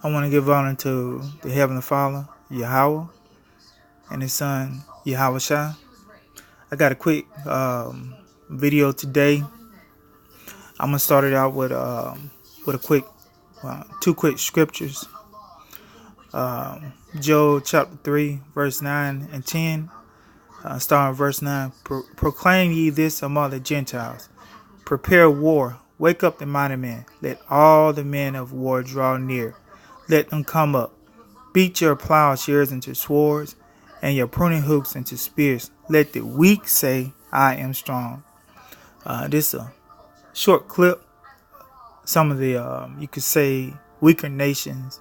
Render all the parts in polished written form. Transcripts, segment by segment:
I want to give honor to the Heavenly Father, Yahweh, and His Son, Yahweh Shai. I got a quick video today. I'm gonna start it out with a quick, two quick scriptures. Joel chapter 3, verse 9 and 10. Starting verse 9. Proclaim ye this among the Gentiles. Prepare war. Wake up the mighty men. Let all the men of war draw near. Let them come up. Beat your plowshares into swords, and your pruning hooks into spears. Let the weak say, I am strong. This is a short clip. Some of the, you could say, weaker nations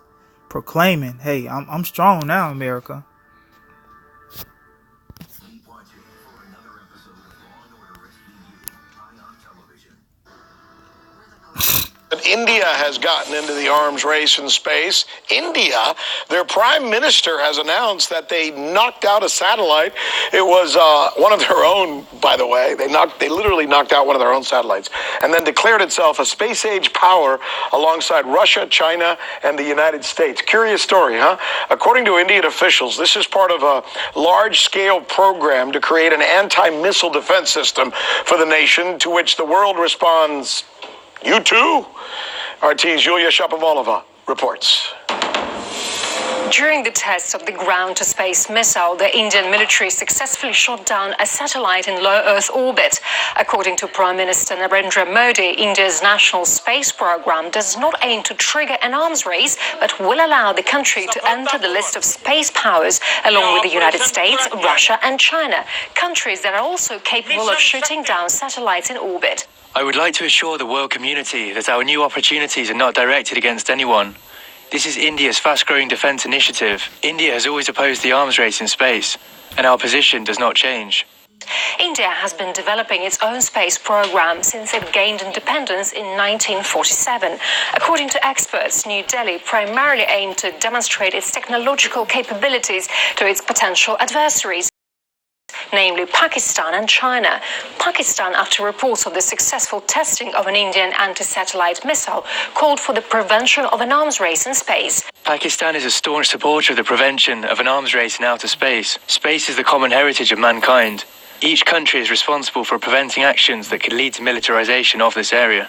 proclaiming, hey, I'm strong now, America. India has gotten into the arms race in space. India, their prime minister has announced that they knocked out a satellite. It was one of their own, by the way. They literally knocked out one of their own satellites and then declared itself a space-age power alongside Russia, China, and the United States. Curious story, huh? According to Indian officials, this is part of a large-scale program to create an anti-missile defense system for the nation, to which the world responds, you too? RT's Yulia Shapovalova reports. During the tests of the ground-to-space missile, the Indian military successfully shot down a satellite in low Earth orbit. According to Prime Minister Narendra Modi, India's national space program does not aim to trigger an arms race, but will allow the country to enter the list of space powers, along with the United States, Russia and China, countries that are also capable of shooting down satellites in orbit. I would like to assure the world community that our new opportunities are not directed against anyone. This is India's fast-growing defense initiative. India has always opposed the arms race in space, and our position does not change. India has been developing its own space program since it gained independence in 1947. According to experts, New Delhi primarily aimed to demonstrate its technological capabilities to its potential adversaries, namely Pakistan and China. Pakistan, after reports of the successful testing of an Indian anti-satellite missile, called for the prevention of an arms race in space. Pakistan is a staunch supporter of the prevention of an arms race in outer space. Space is the common heritage of mankind. Each country is responsible for preventing actions that could lead to militarization of this area.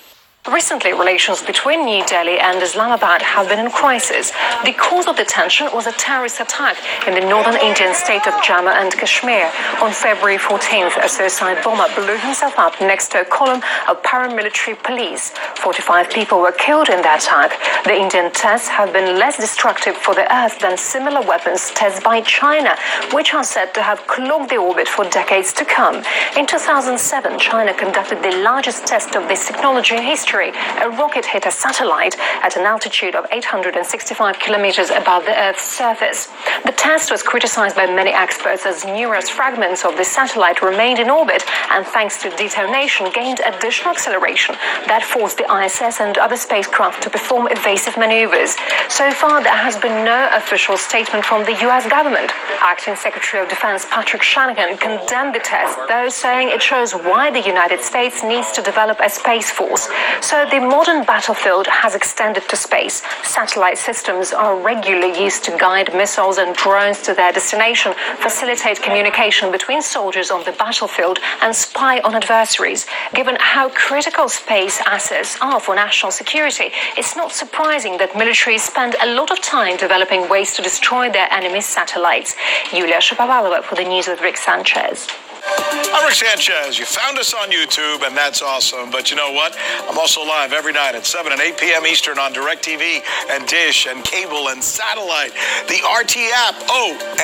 Recently, relations between New Delhi and Islamabad have been in crisis. The cause of the tension was a terrorist attack in the northern Indian state of Jammu and Kashmir. On February 14th, a suicide bomber blew himself up next to a column of paramilitary police. 45 people were killed in that attack. The Indian tests have been less destructive for the Earth than similar weapons tests by China, which are said to have clogged the orbit for decades to come. In 2007, China conducted the largest test of this technology in history. A rocket hit a satellite at an altitude of 865 kilometers above the Earth's surface. The test was criticized by many experts as numerous fragments of the satellite remained in orbit and, thanks to detonation, gained additional acceleration that forced the ISS and other spacecraft to perform evasive maneuvers. So far, there has been no official statement from the U.S. government. Acting Secretary of Defense Patrick Shanahan condemned the test, though saying it shows why the United States needs to develop a space force. So the modern battlefield has extended to space. Satellite systems are regularly used to guide missiles and drones to their destination, facilitate communication between soldiers on the battlefield, and spy on adversaries. Given how critical space assets are for national security, it's not surprising that militaries spend a lot of time developing ways to destroy their enemies' satellites. Yulia Shapovalova for the news with Rick Sanchez. I'm Rick Sanchez. You found us on YouTube, and that's awesome. But you know what? I'm also live every night at 7 and 8 p.m. Eastern on DirecTV and Dish and cable and satellite, the RT app,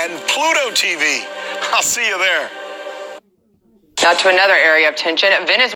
and Pluto TV. I'll see you there. Now to another area of tension. Venezuela